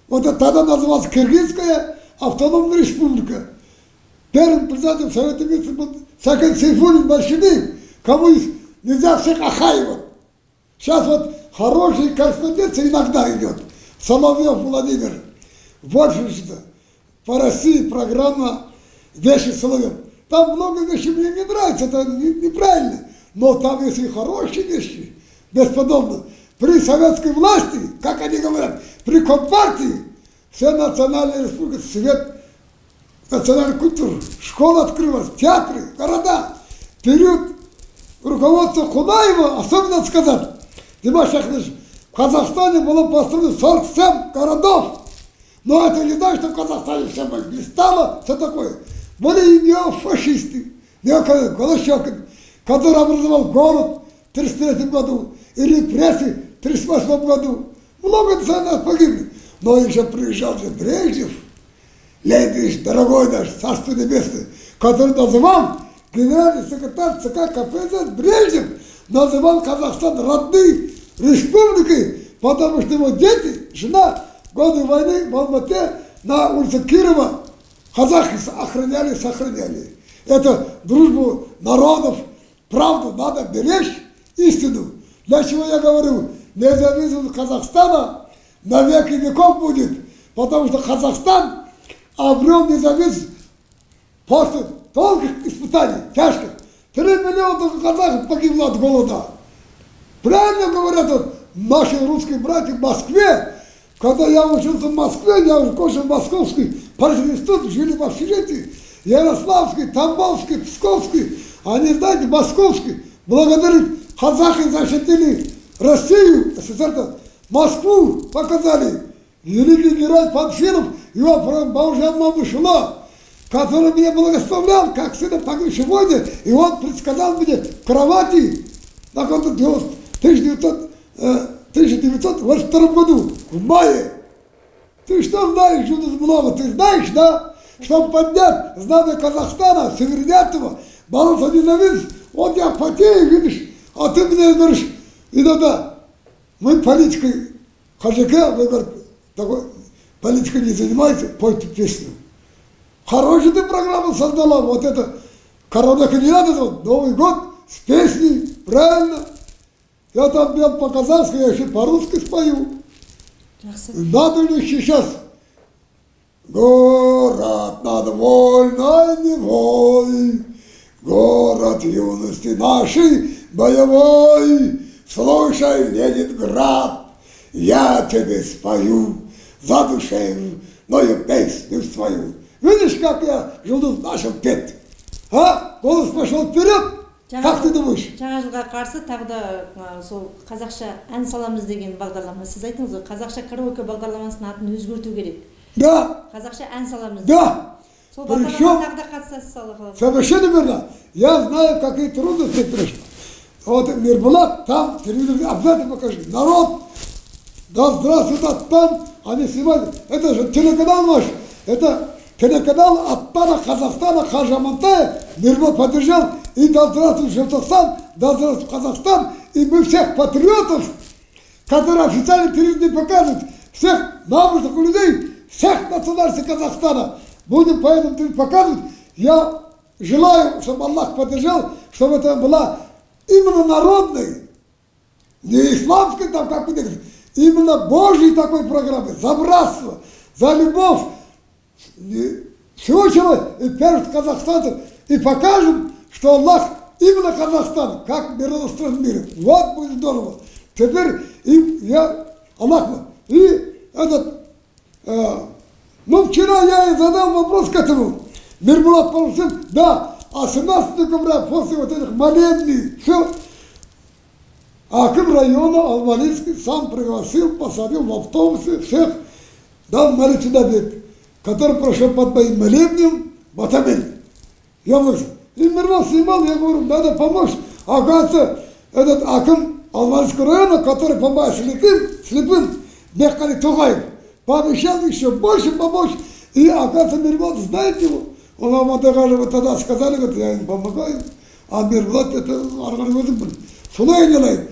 вот это тогда называлась Киргизская автономная республика. Первым президентом Совета Мира был Сакен Сейфуллин, большевик, коммунист, нельзя всех охаивать. Сейчас вот хорошая корреспонденция иногда идет. Соловьев Владимир, Вольфовича, по России программа «Вещи Соловьев». Там много вещей мне не нравится, это неправильно. Но там есть и хорошие вещи, бесподобно. При советской власти, как они говорят, при Компартии, все национальные республики, свет национальной культуры, школы открылась, театры, города. Период руководства Хунаева, особенно надо сказать, Димаш Ахмедович, в Казахстане было построено 47 городов. Но это не значит, что в Казахстане все блистало, все такое. Были неофашисты, неоколощакины, который образовал город в 1933 году, и репрессии в 1938 году. Много националов погибли. Но еще приезжал же Брежнев, Леонид, дорогой наш, Царство Небесное, который называл генеральный секретарь ЦК КПСС Брежнев, называл Казахстан родной республикой, потому что его дети, жена, в годы войны в Алмате на улице Кирова казахи сохраняли. Это дружбу народов, правду надо беречь, истину. Для чего я говорю, независимость Казахстана на веки веков будет, потому что Казахстан обрел независимость после долгих испытаний, тяжких. 3 миллиона казахов погибло от голода. Правильно говорят вот, наши русские братья в Москве. Когда я учился в Москве, я уже кончил Московский политинститут, жили в общежитии, Ярославский, Тамбовский, Псковский, они, знаете, Московский, благодарить казахи защитили Россию, СССР, Москву показали. Великий герой Панфилов, его Баужан Мамышула, который меня благословлял, как сына погибшей в войне, и он предсказал мне в кровати на 1982 году, в мае. Ты что знаешь, Жудус Мулова, ты знаешь, да? Чтобы поднять знамя Казахстана, суверенитета, бороться за независимость, вот я потею, видишь, а ты мне говоришь, иногда мы политикой ХЖК, вы говорите, такой политикой не занимаетесь, пойте песню. Хорошую ты программу создала, вот это, корона кандидата, Новый год с песней, правильно? Я там пел по-казахски, я еще по-русски спою. Надо ли сейчас? Город над вольной Невой, город юности нашей боевой, слушай, Ленинград, я тебе спою задушевную песню свою. Видишь, как я Жулдус начал петь? А? Голос пошел вперед. Как ты думаешь? Жаңа жылға қарсы тағы да сол қазақша ән саламыз деген бағдарлама. Сіз айтыңыз ғой, қазақша караоке бағдарламасының атын өзгерту керек. Да. Қазақша ән саламыз. Да. Сол бағдарламаға тағы да қатысасыз салаға. Совершенно верно. Я знаю, какие трудности пришли. Вот Мирбулат, там телевизор обязательно покажи. Народ, да здравствует Аттан, они снимают. Это же телеканал наш. Это телеканал Аттана Казахстана Хажа Монтая. Мирбулат поддержал. и да здравствует Желтосан, да здравствует Казахстан, и мы всех патриотов, которые официально телевидение показывают, всех набожных людей, всех национальностей Казахстана, будем по этому телевидению показывать. Я желаю, чтобы Аллах поддержал, чтобы это была именно народной, не исламской, там, как вы говорите, именно Божьей такой программы, за братство, за любовь, всего чего, и первых казахстанцев, и покажем, что Аллах именно Казахстан, как миростроен мир. Вот будет здорово. Теперь Аллах, и этот, ну вчера я и задал вопрос к этому, Мирбулат Павлович, да, а 17 декабря после вот этих молебней, все, Аким района Алмалинский сам пригласил, посадил в автобусе всех, дал молитвенный обед, который прошел под моим молебнем в Атамель. Я говорю, и Мирман снимал, я говорю, надо помочь. Оказывается, этот Аким Алмалинского района, который помогает слепым, Мехкали Тугаев, пообещал еще больше помочь. И оказывается, Мирман знает его. Он вы тогда сказали, говорит, я им помогаю. А Мирман это организм. Сулай делает.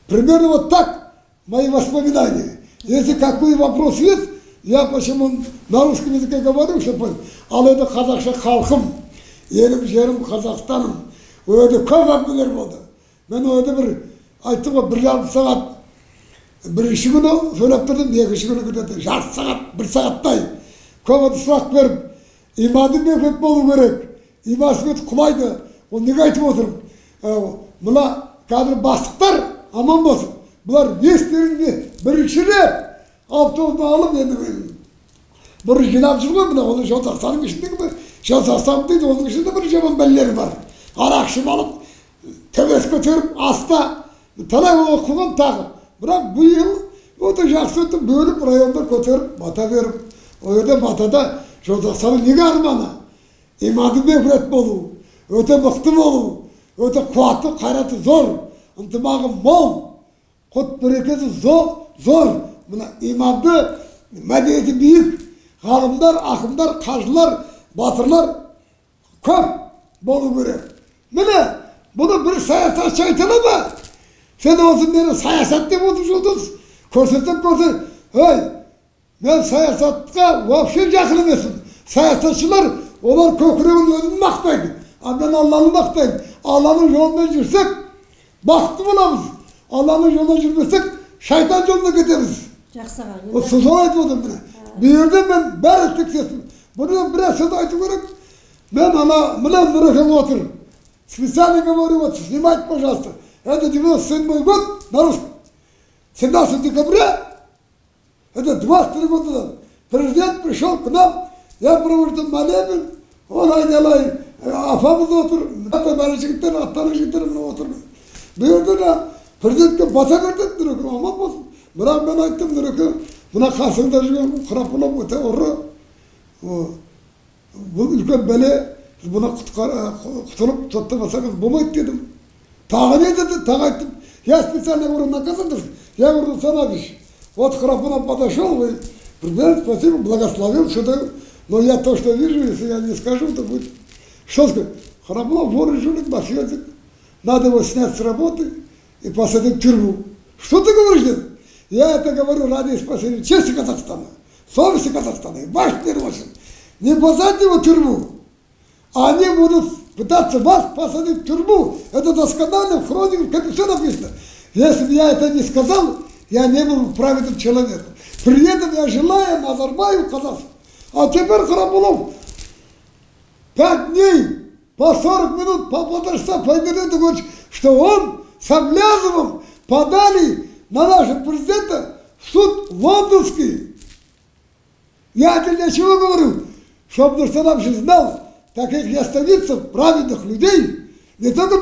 Примерно вот так мои воспоминания. Если какой вопрос есть, я почему на русском языке говорю, что понял. А это қазақша халқым, елім жерім Қазақстаным. Өйде көп әңгімелер болды. Мен өйде айттым ғой 1,5 сағат. Бірінші күні сөйлеп тұрдым, екінші күні кетеді. Жарты сағат, 1 сағаттай. Көп сұрақ беріп, иманды мемлекет болу керек. Имасымен құлайды. Ол неге айтып отырмын? Мына қазір бастықтар аман болсын. Бұлар естерінде бірінші рет автобусты алып, енді бір жинап жүр ғой, мына оны Желтоқсанның ішіндегі Желтоқсан дейді, оның ішінде бір жаман бәлелері бар. Арақ ішіп алып, төбесі көтеріп, аста талай оқыған тағы. Бірақ биыл өте жақсы өтіп, бөліп райондар көтеріп, бата беріп, ол жерде батада Желтоқсанның неге арманы? Иманды мемлекет болу, өте мықты болу, өте қуатты, қайраты зор, ынтымағы мол, құт берекесі зор. Мына иманды, мәдениеті биік, ғалымдар, ақымдар, қажылар, батырлар көп болу керек. Міне, бұны бір саясатшы айтылы ма? Сен осы мені саясат деп отырып жүрдіңіз. Көрсетіп, мен саясатқа вообще жақын емеспін. Саясатшылар, олар көкірегін өзін мақтайды. А мен Алланы мақтаймын. Алланың жолымен жүрсек, бақытты боламыз. Алланың жолына жүрмесек, шайтан жолына кетеміз. Жақсыға. Солай айтып отырмын міне. Бұл жерде мен бәрі тексердім. Бұны біраз сөз айту керек. Мен мына Нұрекең отыр. Специально говорю, вот, снимайте, пожалуйста. Это 97-й год на русском. 17 декабря, это 23 года назад. Президент пришел к нам, я провожу молебен, он айналай, апамыз отыр, бәрі жігіттер, аттары жігіттер отыр. Бұл жерде президентке бата берді, Нұрекең аман болсын. Бірақ мен айттым, Нұрекең, мына қасыңда жүрген Қарапұлым өте ұры. Бұл үлкен бәле, бұны құтылып соттамасаңыз болмайды дедім. Тағы не деді, тағы айттым. Я специально говорю, наказан, я говорю, Русланович, вот Қарапұлым подошел, вы, спасибо, благословил, что-то, но я то, что вижу, если я не скажу, то будет. Что сказать? Қарапұлым вор и жулик, мафиозник, надо его снять с работы и посадить в тюрьму. Что ты говоришь, дед? Я это говорю ради спасения чести Казахстана, совести Казахстана, и ваш, в первую очередь. Не посадите его в тюрьму, а они будут пытаться вас посадить в тюрьму. Это досконально в хронике, в конце все написано. Если бы я это не сказал, я не был праведным человеком. При этом я желаю Назарбаеву Казахстану. А теперь Қарапұлым 5 дней, по 40 минут, по полтора часа по интернету говорит, что он с Аблязовым подали на нашего президента в суд лондонский. Я это для чего говорю? Чтобы Нурсанович знал, таких ясновидцев, праведных людей, не только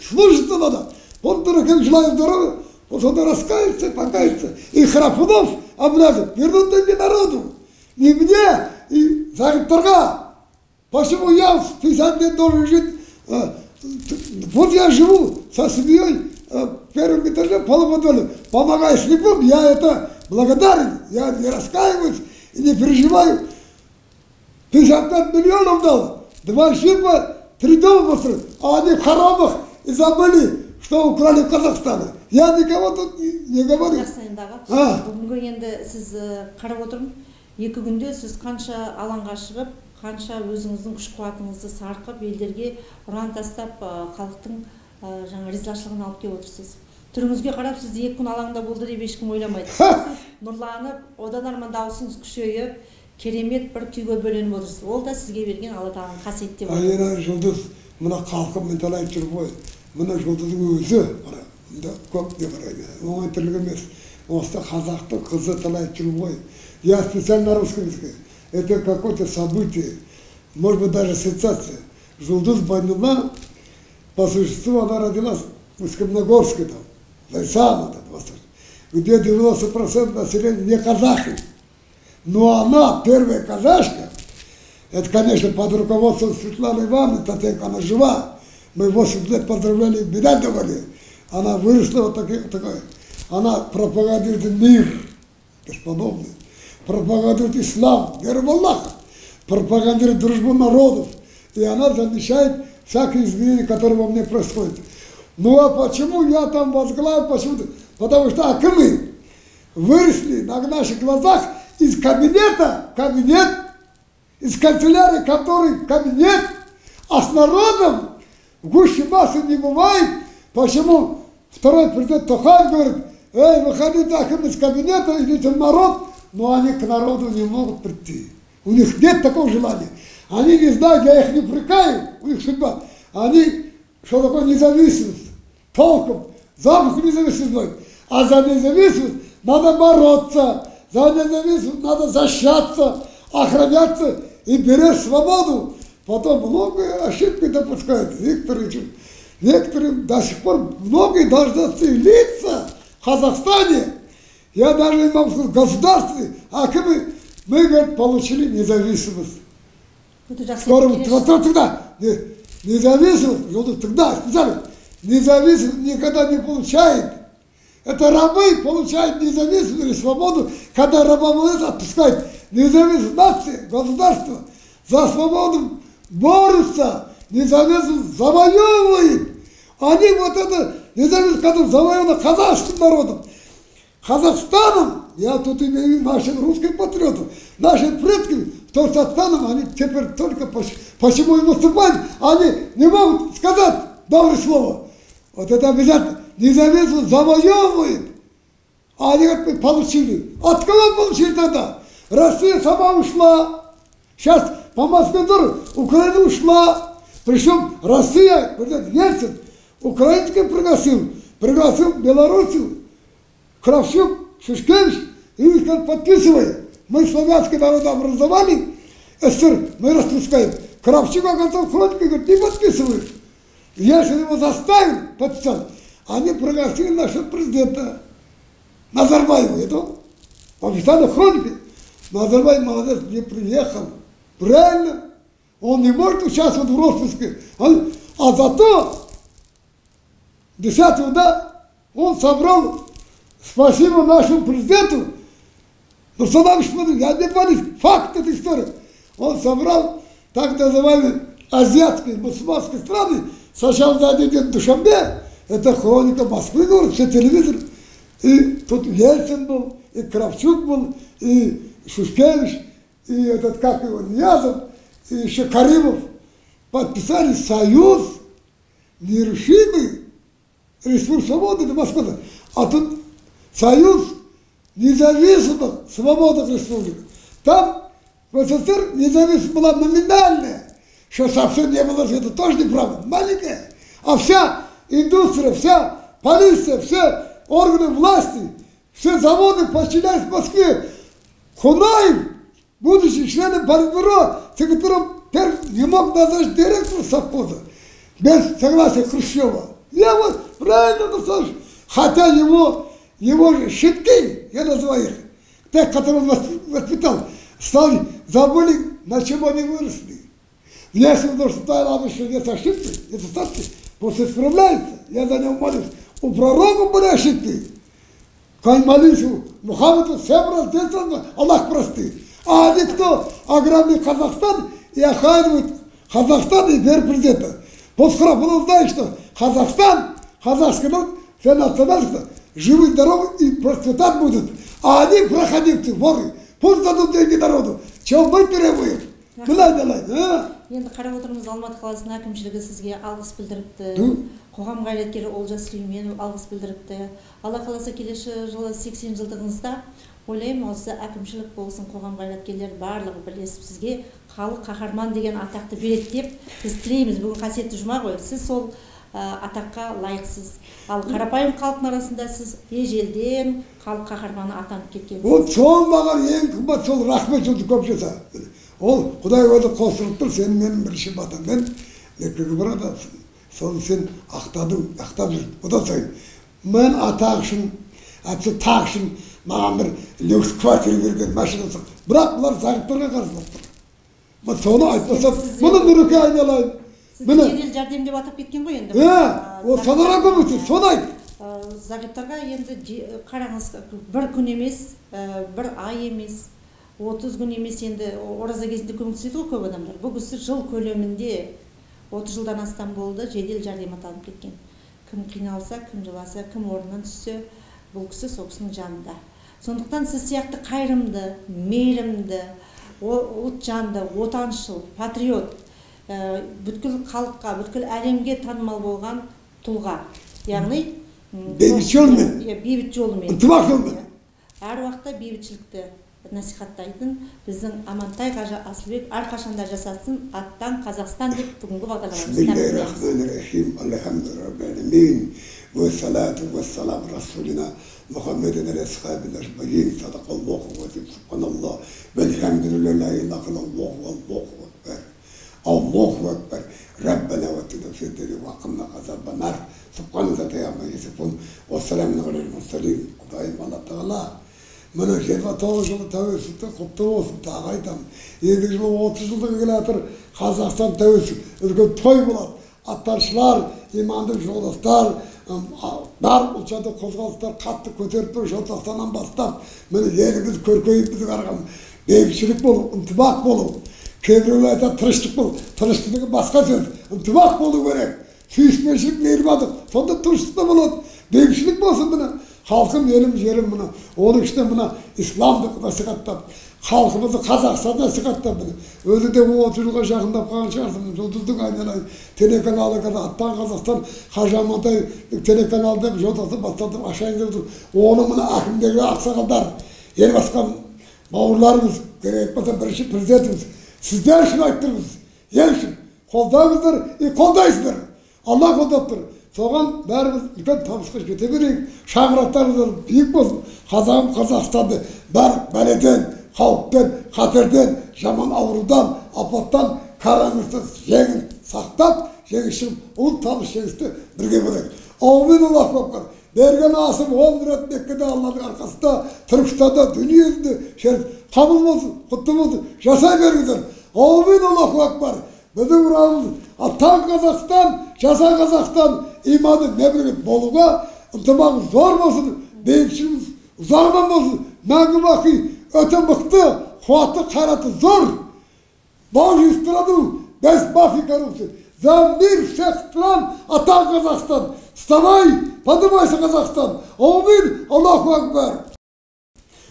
слушаться надо. Вот Нурекең желаю здоровья, вот он раскается, покается. И Қарапұлов, Аблязов, вернут деньги народу. Не мне, и Загиптарға. Почему я в 50 лет должен жить? Вот я живу со семьей в первом этаже, полуподвале. Помогаю слепым, я это благодарен, я не раскаиваюсь и не переживаю. 55 миллионов дал, 2 шипа, 3 дома построил. они хоромах и забыли, что украли Казахстана. Я никого тут не говорю. Бүгінгі енді сіз қарап отырмын, 2 күнде сіз қанша алаңға шығып, қанша өзіңіздің күш қуатыңызды сарқып, елдерге ұран тастап, халықтың жаңа ризашылығын алып келіп отырсыз. Түріңізге қарап, сіз 2 күн алаңда болды деп ешкім ойламайды. Сіз нұрланып, одан арман даусыңыз күшейіп, керемет бір күйге бөленіп отырсыз. Ол да сізге берген Алла тағаланың қасиеті деп отырсыз. Айна жұлдыз, мына халқым талай жүр ғой. Мына жұлдыздың өзі, көп не қарайды. Оңай тірлік емес. Осы қазақтың қызы талай жүр ғой. Я специально на русском языке. Это какое-то событие, может быть даже сенсация. Жұлдыз Байнулла, по существу она родилась в Камногорске, там, Зайсана, там, где 90% населения не казахи. Но она, первая казашка, это, конечно, под руководством Светланы Ивановны, Татьяна, она жива. Мы 8 лет поздравляли, медаль давали. Она выросла вот такая. Она пропагандирует мир, бесподобный. Пропагандирует ислам, веру в Аллаха. Пропагандирует дружбу народов. И она замечает всякие изменения, которые во мне происходят. Ну а почему я там возглавил? Почему-то? Потому что мы выросли на наших глазах из кабинета, из канцелярии, который кабинет, а с народом в гуще массы не бывает. Почему второй президент Тохаев говорит, выходите из кабинета, идите в народ, но они к народу не могут прийти. У них нет такого желания. Они не знают, я их не упрекаю, у них судьба. Они, что такое независимость, толком, запах независимости знают. А за независимость надо бороться, за независимость надо защищаться, охраняться и беречь свободу. Потом много ошибки допускают. Некоторые до сих пор многие должностные лица в Казахстане, я даже не могу сказать государственные, а мы говорит, получили независимость. Тогда независимость, тогда специально, независимость никогда не получает. Это рабы получают независимость или свободу, когда рабовладельцы отпускают. Независимость нации, государства за свободу борются, независимость завоевывает. Они вот это независимость, которая завоевана казахским народом, Казахстаном, я тут имею наших русских патриотов, наши предки, то с Татаном, они теперь только почему и выступают, они не могут сказать доброе слово. Вот это обязательно. Независимость завоевывает. А они говорят, мы получили. От кого получили тогда? Россия сама ушла. Сейчас по Москве Украина ушла. Причем Россия, президент Ельцин, украинских пригласил Белоруссию, Кравчук, Шушкевич, и их подписывай. Мы славянское народообразование, СССР, мы распускаем. Кравчук оказал хронику и говорит, не подписывай. Если его заставили подписать, они пригласили нашего президента Назарбаева. Это официальная хроника. Назарбаев молодец, не приехал. Правильно. Он не может участвовать в распуске. А зато 10-го, да, он собрал, спасибо нашему президенту, но я не понял, факт этой истории. Он собрал так называемые азиатские, мусульманские страны, сначала за один день в Душанбе, это хроника Москвы, говорит, все телевизор. И тут Ельцин был, и Кравчук был, и Шушкевич, и этот, как его, Ниязов, и еще Каримов. Подписали союз нерушимый, Республика Свободы до Москвы. А тут союз независимых свободных республик. Там в СССР независимость была номинальная, что совсем не было, это тоже неправда, маленькая. А вся индустрия, вся полиция, все органы власти, все заводы подчинялись Москве. Хунаев, будучи членом Политбюро, секретарем не мог назначить директора совхоза без согласия Хрущева. Я вот правильно достаточно. Хотя его же щитки, я называю их, тех, которые он воспитал, стали, забыли, на чем они выросли. Если он что еще нет ошибки, недостатки, пусть исправляется, я за него молюсь. У пророка были ошибки. Когда молюсь Мухаммаду, всем раздельственно, Аллах простит. А они кто? Ограбили Казахстан и охраняют Казахстан и теперь президента. Поскрапало, знаешь что? Казахстан все национальности, живы, здоровы и процветать будут. А они проходимцы, воры. Пусть дадут деньги народу. Чего мы требуем? Енді қарап отырмыз, Алматы қаласының әкімшілігі сізге алғыс білдіріпті. Қоғам қайраткері Олжас Сүлейменов алғыс білдіріпті. Алла қаласа келесі жылы 80 жылдығыңызда ойлаймын, осы әкімшілік болсын, қоғам қайраткерлері барлығы бірлесіп сізге халық қаһарман деген атақты береді деп біз тілейміз. Бүгін қасиетті жұма ғой. Сіз сол атаққа лайықсыз. Ал қарапайым халықтың арасында сіз ежелден халық қаһарманы атанып кеткенсіз. Ол сол маған ең қымбат, сол рахмет сөзді көп жаса. Ол Құдай өзі қосылып тұр, сен менің бірінші батаммен екіге бір адамсың. Соны сен ақтадың, ақтап жүрдің. Одан сайын мен атақ үшін, тақ үшін маған бір люкс квартира берген машинасы. Бірақ бұлар зағиптарға қарсы болып тұр. Мен соны айтпасам, мұны нұреке айналайын. Сізді жедел жәрдем деп атап кеткен ғой енді. Ол сонара көмекті, соны айт. Зағиптарға енді қараңыз, бір күн емес, бір ай емес, 30 күн емес, енді ораза кезінде көмектеседі ғой көп адамдар. Бұл кісі жыл көлемінде 30 жылдан астам болды, жедел жәрдем аталып кеткен. Кім қиналса, кім жыласа, кім орнынан түссе, бұл кісі сол кісінің жанында. Сондықтан сіз сияқты қайырымды, мейірімді, ұлт жанды, отаншыл, патриот, бүткіл халыққа, бүткіл әлемге танымал болған тұлға. Яғни бейбіт жолмен. Бейбіт жолмен. Ынтымақ жолмен. Әр уақытта бейбітшілікті насихаттайтын біздің Амантай Қажы Асылбек әрқашанда жасасын, аттан Қазақстан деп бүгінгі бағдарламамызды Бисмиллахиррахманиррахим. Алхамдулиллахи ва салату ва салам расулина Мухаммедин аль-асхабил ажмаин. Садақаллаху ва субханаллах. Вальхамдулиллахи ла илаха илlallah валлаху акбар. Аллаху акбар. Раббана ва атина фид дуnya ва қина азабан нар. Субханаллахи ама ясифун. Ва саламун алал мурсалин. Құдайым Алла Тағала міне 29 жылы тәуелсіздік құтты болсын, тағы айтамын. Ендігі жылы 30 жылдығы келе жатыр, Қазақстан тәуелсіз, үлкен той болады. Аттаршылар, иманды жолдастар, бар ұлтшады қозғалыстар қатты көтеріп тұр, желтоқсаннан бастап, міне еліміз көркейіп бізге қараған бейбітшілік болу, ынтымақ болу. Кейбіреулер айтады тыныштық болу, тыныштық басқа сөз, ынтымақ болу керек. Сүйіспеншілік, мейірбандық, сонда тыныштық та болады. Бейбітшілік болсын міне. Халқым, елім, жерім мұны, оның ішінде мұны исламды насихаттап, халқымызды Қазақстан насихаттап мұны. Өзі де 30 жылға жақындап қалған шығарсың, жұлдыздың айналайын, телеканалы аттан Қазақстан, Қажы Амантай телеканалды жолдасы бастатып ашайын деп тұр. Оны мұны әкімдегі ақсақалдар, ел басқан бауырларымыз, керек болса бірінші президентіміз, сіздер үшін айттырмыз, ел үшін қолдаңыздар, қолдайсыздар. Алла қолдап тұр. Соған бәріміз үлкен табысқа жете берейік. Шаңырақтарымыз биік болсын. Қазағым Қазақстанды бар бәледен, қауіптен, қатерден, жаман аурудан, апаттан, коронавирустан жеңіл сақтап, жеңіл шығып, ұлт табыс жеңісті бірге болайық. Аумин Аллах акбар. Берген асым 10 рет Меккеде Алланың арқасында, Түркістанда, дүние жүзінде шеріс қабыл болсын, құтты болсын, жасай беріңіздер. Аумин Аллах акбар. Біздің ұранымыз аттан Қазақстан, жаса Қазақстан, иманы мемлекет болуға ынтымағымыз зор болсын, бейбітшілігіміз ұзағынан болсын, мәңгі бақи өте мықты, қуатты, қайраты зор. Божью страну, без мафии коррупции. За мир всех стран, аттан Қазақстан. Вставай, поднимайся, Казахстан. Амин, Аллаху Акбар.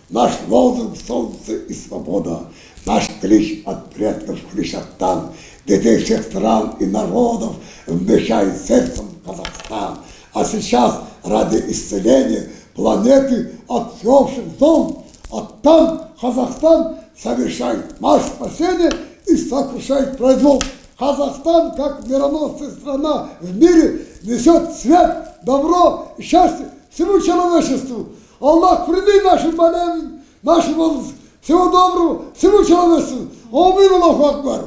Наш лозунг солнце и свобода, наш клич от предков Хрущаттан, детей всех стран и народов вмещает сердцем Казахстан. А сейчас ради исцеления планеты от всеобщих зол, оттан Казахстан совершает марш спасения и сокрушает произвол. Казахстан, как мироносная страна в мире, несет свет, добро и счастье всему человечеству. Аллах, прими наши моления, наши молитвы. Всего доброго, всему человечеству. Амин, Аллаху Акбар.